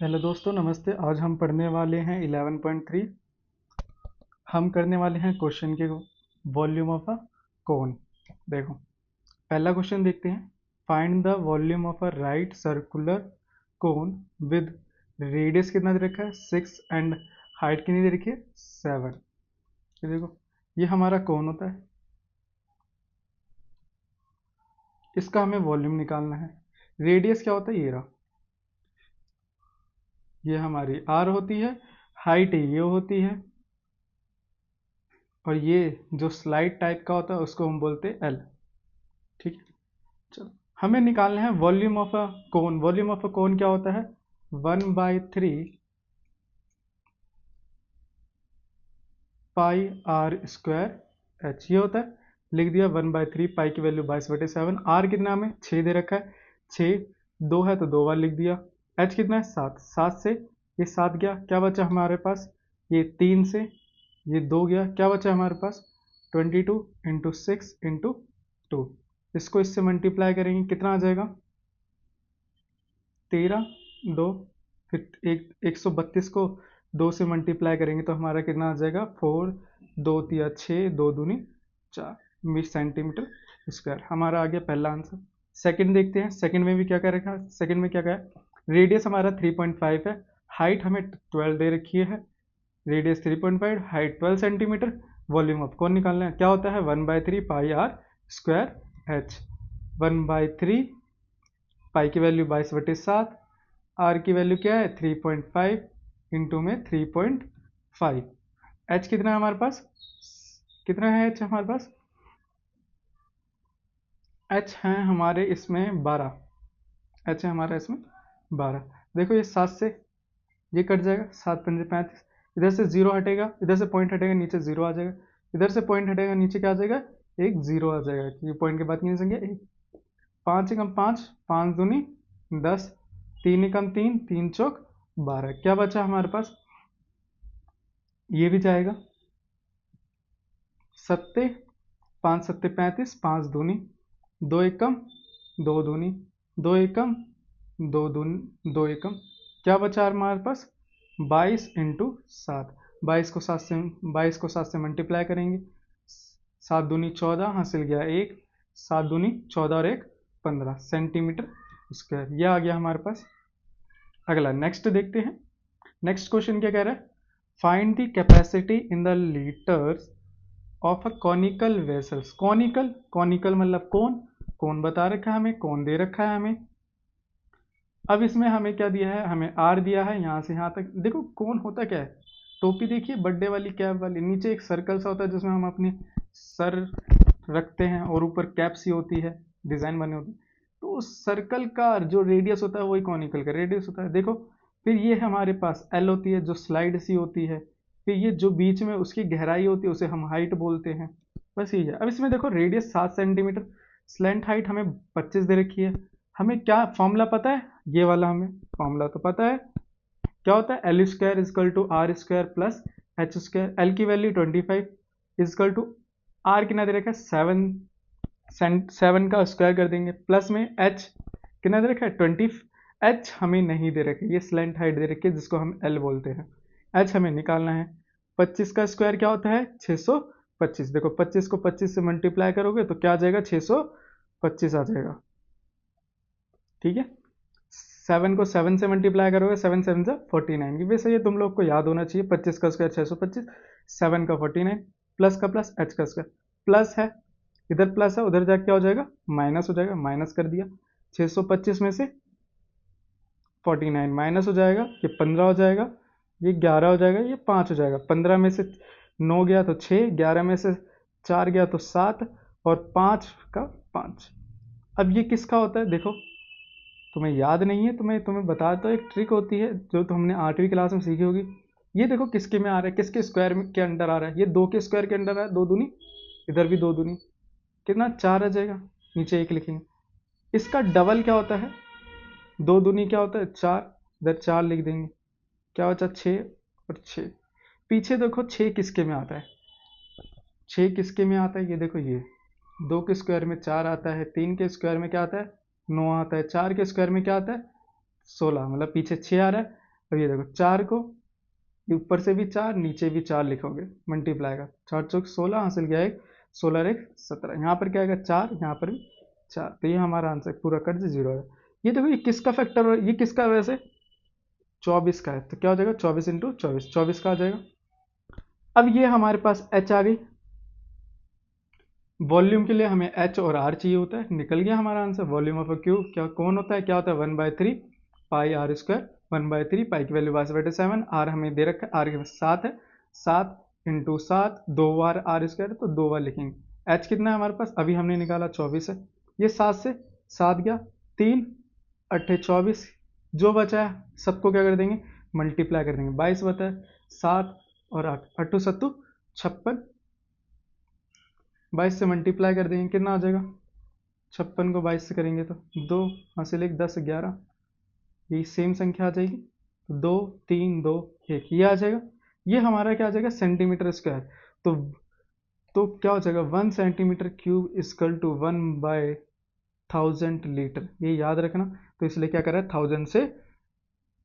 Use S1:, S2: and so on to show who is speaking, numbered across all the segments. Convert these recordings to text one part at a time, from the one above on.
S1: Hello दोस्तों, नमस्ते। आज हम पढ़ने वाले हैं 11.3। हम करने वाले हैं क्वेश्चन के वॉल्यूम ऑफ अ कोन। देखो, पहला क्वेश्चन देखते हैं। Find the volume of a right circular cone with radius कितना दे रखा है 6 एंड हाइट कितनी दे रखी है 7। ये देखो, ये हमारा कोन होता है, इसका हमें वॉल्यूम निकालना है। रेडियस क्या होता है, ये रहा, ये हमारी आर होती है। हाइट ये होती है, और ये जो स्लाइड टाइप का होता है उसको हम बोलते हैं एल। ठीक है, चलो हमें निकालना है volume of a cone. Volume of a cone क्या होता है, 1/3 पाई आर स्क्वायर एच, ये होता है। लिख दिया 1/3 पाई की वैल्यू 22/7। आर कितना में 6 दे रखा है, 6 2 है तो 2 बार लिख दिया। एच कितना है 7, 7 से ये 7 गया, क्या बचा हमारे पास, ये 3 से ये 2 गया, क्या बचा हमारे पास 22 इंटू 6 इंटू 2। इसको इससे मल्टीप्लाई करेंगे, कितना आ जाएगा 13 2, फिर 132 को 2 से मल्टीप्लाई करेंगे तो हमारा कितना आ जाएगा 4 2 तिया 6 2 दूनी 4 सेंटीमीटर स्क्वायर। हमारा आ गया पहला आंसर। सेकंड देखते हैं, सेकंड में भी क्या कर रखा है। सेकंड में क्या है, रेडियस हमारा 3.5 है, हाइट हमें 12 दे रखी है। Radius 3.5, height 12 centimetre. Volume of कौन निकालना है, क्या होता है 1/3 पाई आर स्क्वायर एच। 1/3 पाई की वैल्यू 22/7, आर की वैल्यू क्या है 3.5 इंटू में 3.5। एच कितना है हमारे पास, कितना है एच हमारे पास, एच है हमारे इसमें 12। एच है हमारा इसमें 12। देखो ये 7 से ये कट जाएगा, 7 पंजे 35। इधर से जीरो हटेगा, इधर से पॉइंट हटेगा, नीचे जीरो आ जाएगा। इधर से पॉइंट हटेगा, नीचे क्या आ जाएगा, एक जीरो आ जाएगा, क्योंकि पॉइंट के बाद कितनी संख्या एक। 5 एकम 5, 5 दूनी 10, 3 एकम 3, 3 चौक 12। क्या बचा हमारे पास, ये भी जाएगा। सत्ते 5 सत्ते 35, 5 दूनी 2 एकम 2 दूनी 2 एकम 2 दूनी 2 एकम। क्या बचा हमारे पास 22 इंटू 7। 22 को 7 से मल्टीप्लाई करेंगे, 7 दूनी 14, हासिल गया 1, 7 दूनी 14 और 1 15 सेंटीमीटर स्क्वायर। यह आ गया हमारे पास। अगला नेक्स्ट देखते हैं। नेक्स्ट क्वेश्चन क्या कह रहा है, find the capacity in the litres of a conical vessels. Conical, conical मतलब कौन, कौन बता रखा है हमें, कौन दे रखा है हमें। अब इसमें हमें क्या दिया है, हमें आर दिया है यहाँ से यहाँ तक। देखो कौन होता क्या है, टोपी देखिए बर्थडे वाली कैप वाली, नीचे एक सर्कल सा होता है जिसमें हम अपने सर रखते हैं और ऊपर कैप सी होती है, डिजाइन बने होते हैं। तो उस सर्कल का जो रेडियस होता है वही कॉनिकल का रेडियस होता है। देखो, फिर ये हमारे पास एल होती है जो स्लाइड सी होती है, फिर ये जो बीच में उसकी गहराई होती है उसे हम हाइट बोलते हैं। बस ये है। अब इसमें देखो रेडियस 7 सेंटीमीटर, स्लैंट हाइट हमें 25 दे रखी है। हमें क्या फॉर्मूला पता है, ये वाला हमें फॉर्मूला तो पता है। क्या होता है, L square equal to R square plus H square. L की वैल्यू 25 इजकल टू आर कितना दे रखा है 7, 7 का स्क्वायर कर देंगे, प्लस में एच कितना दे रखा है 20। एच हमें नहीं दे रखा, ये स्लेंट हाइट दे रखी है जिसको हम एल बोलते हैं। एच हमें निकालना है। 25 का स्क्वायर क्या होता है 625। देखो 25 को 25 से मल्टीप्लाई करोगे तो क्या आ जाएगा 625 आ जाएगा। ठीक है, 7 को 7 से मल्टीप्लाई करोगे, 7 7 से 49। वैसे ये तुम लोग को याद होना चाहिए, 25 का स्क्वायर 625, 7 का 49, प्लस का प्लस एच का स्क्वायर। प्लस है, इधर प्लस है, उधर जाके क्या हो जाएगा माइनस हो जाएगा, माइनस कर दिया। 625 में से 49 माइनस हो जाएगा, ये 15 हो जाएगा, ये 11 हो जाएगा, ये 5 हो जाएगा। 15 में से 9 गया तो 6, 11 में से 4 गया तो 7, और 5 का 5। अब ये किसका होता है, देखो तुम्हें याद नहीं है तो मैं तुम्हें बताता हूँ। एक ट्रिक होती है जो तुमने 8वीं क्लास में सीखी होगी। ये देखो किसके में आ रहा है, किसके स्क्वायर के अंडर आ रहा है, ये 2 के स्क्वायर के अंडर आ रहा है, 2 दूनी, इधर भी 2 दूनी, कितना 4 आ जाएगा, नीचे 1 लिखेंगे। इसका डबल क्या होता है, 2 दूनी क्या होता है 4, इधर 4 लिख देंगे, क्या होता है 6 और 6। पीछे देखो 6 किसके में आता है, 6 किसके में आता है, ये देखो ये 2 के स्क्वायर में 4 आता है, 3 के स्क्वायर में क्या आता है 9 आता है, 4 के स्क्वायर में क्या आता है 16, मतलब पीछे 6 आ रहा है। अब ये देखो 4 को ऊपर से भी 4 नीचे भी 4 लिखोगे, मल्टीप्लाई का 4 चौक 16 हासिल क्या है 16 एक 17, यहाँ पर क्या आएगा 4, यहाँ पर भी 4, तो ये हमारा आंसर पूरा कट से 0 है। ये देखो ये किसका फैक्टर है, ये किसका है वैसे 24 का है, तो क्या हो जाएगा 24 इंटू 24, 24 का आ जाएगा। अब ये हमारे पास h आ गई, वॉल्यूम के लिए हमें h और r चाहिए होता है, निकल गया हमारा answer. Volume of a cube क्या कौन होता है, क्या होता है 1/3 पाई आर स्क्वायर, 1/3 पाई की वैल्यू 7, आर हमें दे रखा है, आर के पास 7 है, 7 इंटू 7 2 बार आर स्क्वायर, तो 2 बार लिखेंगे। h कितना है हमारे पास, अभी हमने निकाला 24 है, ये 7 से 7 गया 3 अट्ठे 24, जो बचा है सबको क्या कर देंगे मल्टीप्लाई कर देंगे, 22 बता है 7 और 8 अट्ठू सत्तू 56, 22 से मल्टीप्लाई कर देंगे कितना आ जाएगा, 56 को 22 से करेंगे तो 2 हासिल 1 10 11, यही सेम संख्या आ जाएगी, 2 3 2 1 ये आ जाएगा। ये हमारा क्या आ जाएगा सेंटीमीटर स्क्वायर, तो क्या हो जाएगा 1 centimetre cube equal to 1/1000 litre, ये याद रखना। तो इसलिए क्या करा है 1000 से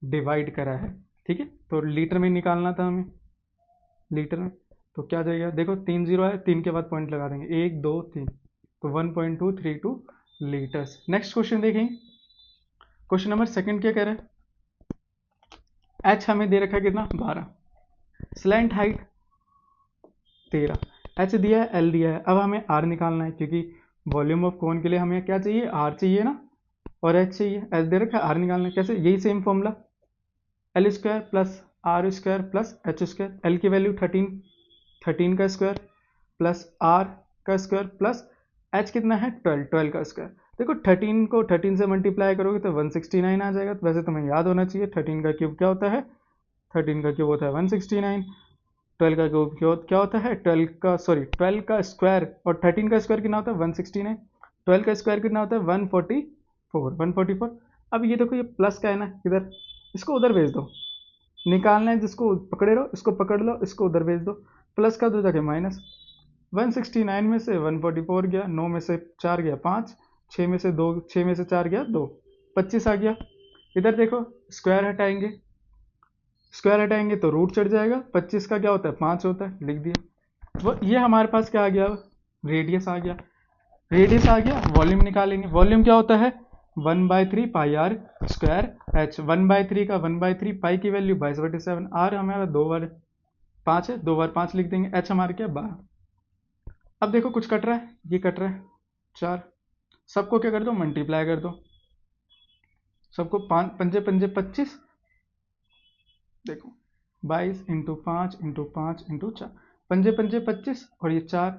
S1: डिवाइड करा है, ठीक है, तो लीटर में निकालना था हमें, लीटर में, तो क्या जाएगा देखो 3 0 है, 3 के बाद पॉइंट लगा देंगे 1 2 3, तो 1.232 लीटर्स। नेक्स्ट क्वेश्चन देखेंगे, क्वेश्चन नंबर सेकंड क्या कह रहा है, एच हमें दे रखा है कितना 12, स्लैंट हाइट 13, एच दिया है एल दिया है, अब हमें आर निकालना है, क्योंकि वॉल्यूम ऑफ कोन के लिए हमें क्या चाहिए आर चाहिए ना, और एच चाहिए, एच दे रखा है आर निकालना है, कैसे यही same formula L square plus R square plus H square, L की वैल्यू 13 का स्क्वायर प्लस आर का स्क्वायर प्लस एच कितना है 12 का स्क्वायर। देखो 13 को 13 से मल्टीप्लाई करोगे तो 169 आ जाएगा, तो वैसे तुम्हें याद होना चाहिए 13 का क्यूब क्या होता है, 13 का क्यूब होता है 169, 12 का क्यूब क्या होता है 12 का स्क्वायर, और 13 का स्क्वायर कितना होता है 169, 12 का स्क्वायर कितना होता है 144। अब ये देखो ये प्लस का है ना, इधर इसको उधर भेज दो, निकालना है जिसको पकड़े रहो, इसको पकड़ लो, इसको उधर भेज दो, प्लस का दो जाके माइनस, 169 में से 144 गया, 9 में से 4 गया 5, 6 में से 2, 6 में से 4 गया 2, 25 आ गया। इधर देखो स्क्वायर हटाएंगे तो रूट चढ़ जाएगा, 25 का क्या होता है 5 होता है, लिख दिया। वो ये हमारे पास क्या आ गया रेडियस आ गया, वॉल्यूम निकालेंगे, वॉल्यूम क्या होता है 1/3 पाई आर स्क्वायर एच, 1/3 का 1/3 पाई की वैल्यू 22/7, आर हमारा 2 बार 5 है, 2 बार 5 लिख देंगे, एच हमारे क्या 12। अब देखो कुछ कट रहा है, ये कट रहा है 4, सबको क्या कर दो मल्टीप्लाई कर दो, सबको 5 पंजे पंजे 25, देखो 22 इंटू 5 इंटू 5 इंटू 4, पंजे पंजे 25 और ये 4,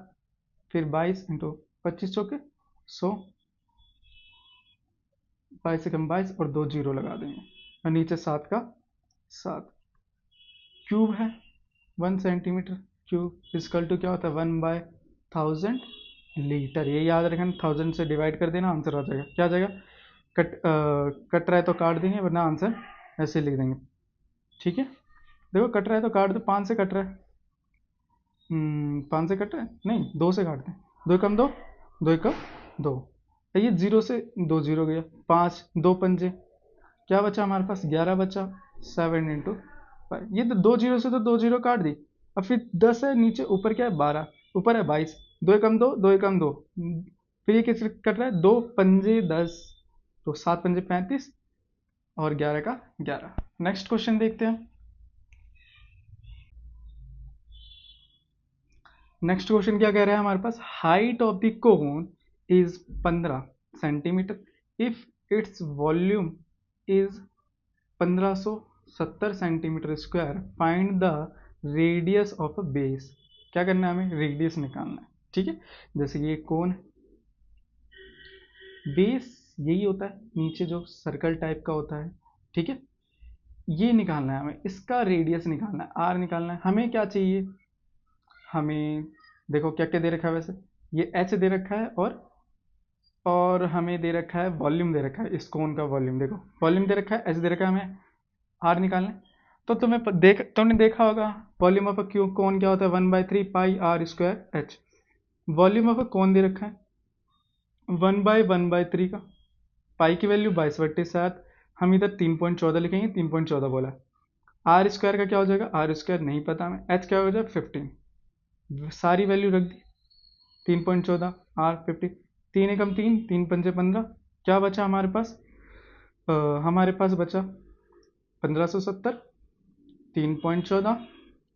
S1: फिर 22 इंटू 25 चौके 100, 22 से कम 22 और 2 जीरो लगा देंगे, और नीचे 7 का 7, क्यूब है 1 सेंटीमीटर क्यूब इक्वल टू क्या होता है 1/1000 लीटर, ये याद रखना, 1000 से डिवाइड कर देना आंसर आ जाएगा, क्या आ जाएगा कट रहा है तो काट देंगे, वरना आंसर ऐसे लिख देंगे, ठीक है। देखो कट रहा है तो काट दो, 5 से कट रहा है, 5 से कट रहा है नहीं 2 से काटते हैं, 2 कम 2, 2 कम 2, ये 0 से 2 जीरो गया, 5 2 पंजे क्या बचा हमारे पास 11 बचा, 7 इंटू 5, ये तो 2 जीरो से तो 2 जीरो काट दी, अब फिर 10 है नीचे, ऊपर क्या है 12, ऊपर है 22, 2 कम 2, 2 कम 2, फिर ये किस कट रहा है 2 पंजे 10, तो 7 पंजे 35 और 11 का 11। नेक्स्ट क्वेश्चन देखते हैं, नेक्स्ट क्वेश्चन क्या कह रहा है हमारे पास, height of the cone is 15 centimetre if its volume is 1570 centimetre square, find the radius of a base. क्या करना है हमें रेडियस निकालना है, ठीक है। जैसे ये कोन बेस यही होता है, नीचे जो सर्कल टाइप का होता है, ठीक है, ये निकालना है हमें, इसका रेडियस निकालना है, आर निकालना है। हमें क्या चाहिए, हमें देखो क्या क्या दे रखा है वैसे, ये एच दे रखा है और हमें दे रखा है वॉल्यूम दे रखा है, इस कोन का वॉल्यूम देखो, वॉल्यूम दे रखा है, एच दे रखा है, हमें आर निकालना है। तो तुमने देखा होगा volume of a cube cone क्या होता है 1/3 pi are square h, volume of a cone दे रखा है 1/1/3 का, पाई की वैल्यू 22/7, हम इधर 3.14 लिखेंगे, 3.14 बोला, आर स्क्वायर का क्या हो जाएगा, आर स्क्वायर नहीं पता हमें, एच क्या हो जाएगा 15, सारी वैल्यू रख दी, 3.14 आर 50, 3 एकम 3, 3 पंजे 15, क्या बचा हमारे पास, हमारे पास बचा 1570, 3.14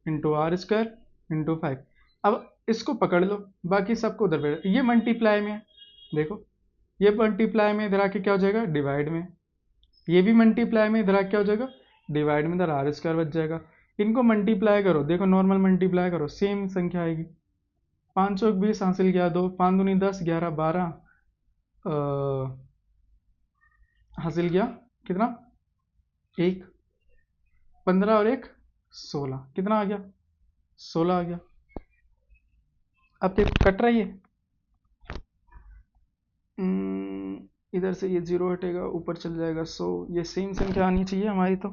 S1: इंटू आर स्क्वायर इंटू 5। अब इसको पकड़ लो, बाकी सबको उधर बैठ, ये मल्टीप्लाई में है, देखो ये मल्टीप्लाई में, इधर आके क्या हो जाएगा डिवाइड में, ये भी मल्टीप्लाई में, इधर आके क्या हो जाएगा डिवाइड में, इधर आर स्क्वायर बच जाएगा। इनको मल्टीप्लाई करो, देखो नॉर्मल मल्टीप्लाई करो, सेम संख्या आएगी, 5 चौक 20 हासिल किया 2, 5 दूनी 10, 11 12, हासिल किया कितना 1, 15 और 1 16, कितना आ गया 16 आ गया। अब देखो कट रही है, इधर से ये 0 हटेगा, ऊपर चल जाएगा 100, ये सेम संख्या आनी चाहिए हमारी, तो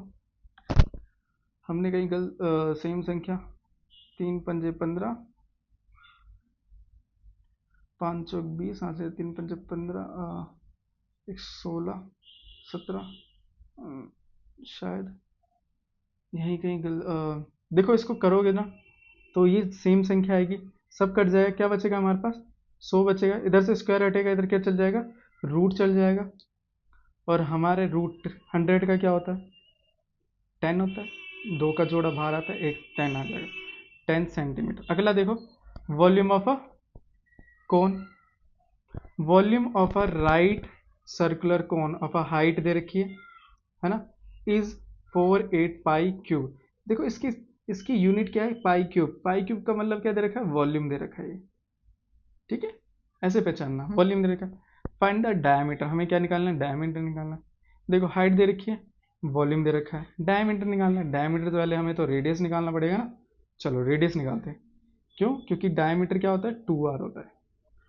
S1: हमने कहीं सेम संख्या, 3 पंजे 15, 5 चौक 20, यहाँ से 3 पंजे 15, 1 16 17, शायद यहीं कहीं देखो इसको करोगे ना तो ये सेम संख्या आएगी, सब कट जाएगा, क्या बचेगा हमारे पास 100 बचेगा, इधर से स्क्वायर हटेगा, इधर क्या चल जाएगा रूट चल जाएगा, और हमारे रूट 100 का क्या होता है 10 होता है, 2 का जोड़ा बाहर आता है, एक 10 आ जाएगा, 10 सेंटीमीटर। अगला देखो, volume of a cone, volume of a right circular cone of a height दे रखी है ना, इज 48 पाई क्यूब। देखो इसकी इसकी यूनिट क्या है पाई क्यूब, पाई क्यूब का मतलब क्या दे रखा है वॉल्यूम दे रखा है ये, ठीक है ऐसे पहचानना, वॉल्यूम दे रखा है। फाइंड द डायमीटर, हमें क्या निकालना है डायमीटर निकालना है, देखो हाइट दे रखी है, वॉल्यूम दे रखा है, डायमीटर निकालना है, डायमीटर तो पहले हमें तो रेडियस निकालना पड़ेगा ना, चलो रेडियस निकालते हैं, क्यों क्योंकि डायमीटर क्या होता है 2r होता है।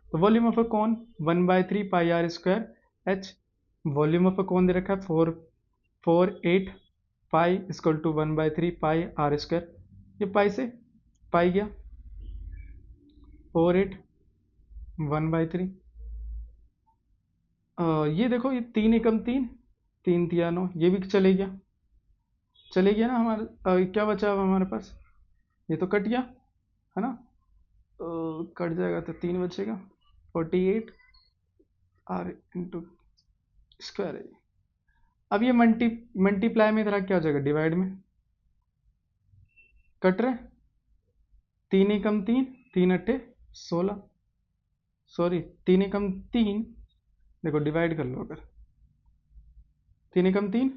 S1: तो volume of a cone 1/3 pi are square h, volume of a cone दे रखा है 448 pi equal to 1/3 pi are square, ये पाई से पाई गया 48 1/3, ये देखो ये 3 एकम 3, 3 तिया 9, ये भी चले गया ना हमारे, क्या बचा अब हमारे पास, ये तो कट गया है ना, कट जाएगा तो 3 बचेगा, 48 आर इंटू स्क्वायर है। अब ये मल्टीप्लाई में इधर क्या हो जाएगा डिवाइड में, कट रहे 3 एकम 3, 3 अट्ठे 16, सॉरी 3 एकम 3, देखो डिवाइड कर लो, अगर 3 एकम 3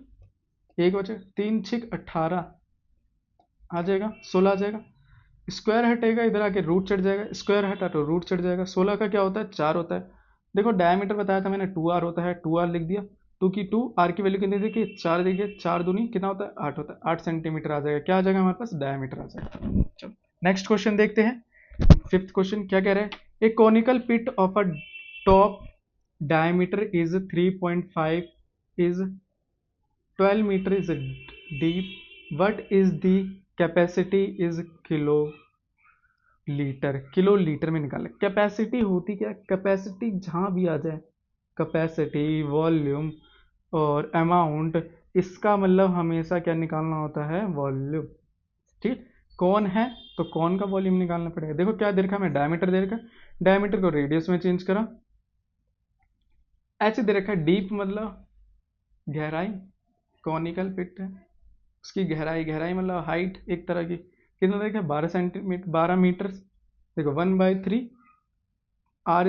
S1: एक बचे, 3 6 18 आ जाएगा, 16 आ जाएगा, स्क्वायर हटेगा इधर आके रूट चढ़ जाएगा, स्क्वायर हटा तो रूट चढ़ जाएगा, 16 का क्या होता है 4 होता है। देखो डायमीटर बताया था मैंने 2r होता है, 2r लिख दिया, 2 की 2, r की वैल्यू कितनी देखिए 4, देखिए 4 दूनी कितना होता है 8 होता है, 8 सेंटीमीटर आ जाएगा, क्या आ जाएगा हमारे पास डायमीटर आ जाएगा। चलो नेक्स्ट क्वेश्चन देखते हैं, 5th क्वेश्चन क्या कह रहे हैं, a conical pit of a top diameter is 3.5 is 12 meter is deep, what is the capacity is kilolitre, kilolitre में निकालें, कैपेसिटी होती क्या, कैपेसिटी जहां भी आ जाए, कैपेसिटी वॉल्यूम और अमाउंट, इसका मतलब हमेशा क्या निकालना होता है वॉल्यूम, ठीक। कौन है तो कौन का वॉल्यूम निकालना पड़ेगा, देखो क्या दे रखा है, मैं डायमीटर दे रखा, डायमीटर को रेडियस में चेंज करा, ऐसे दे रखा है डीप मतलब गहराई, कॉनिकल पिट है उसकी गहराई, गहराई मतलब हाइट एक तरह की, कितना देखा 12 सेंटीमीटर 12 मीटर, देखो 1/3 R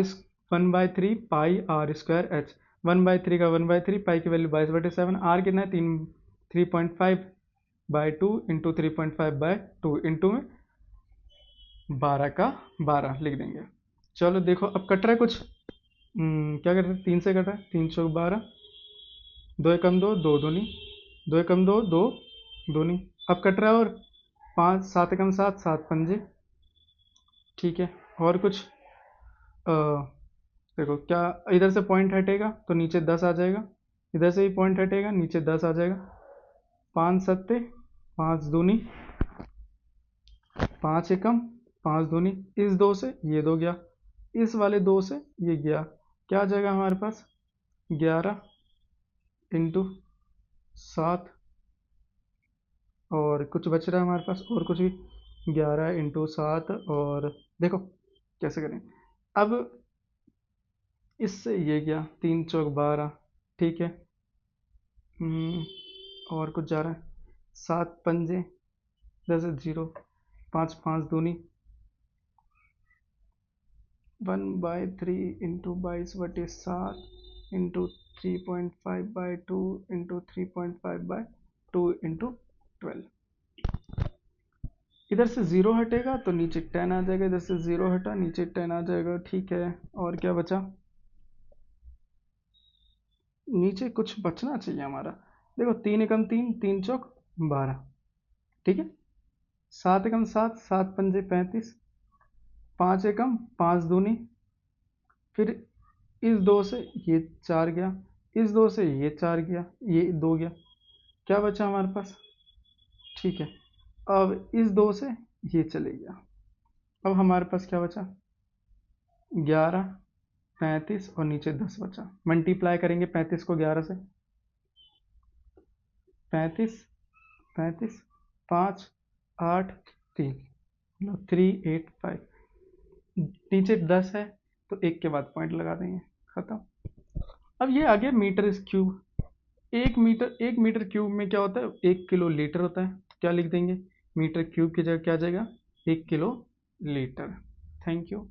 S1: 1/3 pi are square H, 1/3 का 1/3, पाई की वैल्यू 22/7, आर कितना है 3.5/2 इंटू 3.5/2 इंटू में 12 का 12 लिख देंगे। चलो देखो अब कट रहा है कुछ, क्या कर रहे हैं 3 से कट रहा है, 3 चौक 12, 2 एकम 2, 2 दूनी, 2 एकम 2, 2 दूनी, अब कट रहा है, और 5 7 एकम 7, 7 पंजे, ठीक है। और कुछ देखो क्या, इधर से पॉइंट हटेगा तो नीचे 10 आ जाएगा, इधर से भी पॉइंट हटेगा नीचे 10 आ जाएगा, 5 सत्ते 5 दूनी, 5 एकम 5 दूनी, इस 2 से ये 2 गया, इस वाले 2 से ये गया, क्या आ जाएगा हमारे पास 11 इंटू 7 और कुछ बच रहा है हमारे पास और कुछ भी, 11 इंटू 7, और देखो कैसे करें। अब इससे ये गया, 3 चौक 12, ठीक है। और कुछ जा रहा है, 7 पंजे 10 जीरो, 5 5 दूनी 1/3 इंटू 22/7 इंटू 3.5/2 इंटू 3.5/2 इंटू 12। इधर से जीरो हटेगा तो नीचे 10 आ जाएगा, इधर से जीरो हटा नीचे 10 आ जाएगा, ठीक है। और क्या बचा, नीचे कुछ बचना चाहिए हमारा। देखो 3 एकम 3, 3 चौक 12, ठीक है। 7 एकम 7, 7 पंजे 35, 5 एकम 5 दूनी, फिर इस दो से ये 4 गया, इस दो से ये 4 गया, ये 2 गया, क्या बचा हमारे पास, ठीक है। अब इस दो से ये चले गया, अब हमारे पास क्या बचा, 11, 35 और नीचे 10 बचा। मल्टीप्लाई करेंगे 35 को 11 से, 35 35, 5 8 3, 385, नीचे 10 है तो एक के बाद पॉइंट लगा देंगे, खत्म। अब ये आ गया मीटर क्यूब। 1 मीटर क्यूब में क्या होता है, 1 किलो लीटर होता है। क्या लिख देंगे, मीटर क्यूब की जगह क्या आ जाएगा, 1 किलो लीटर। Thank you.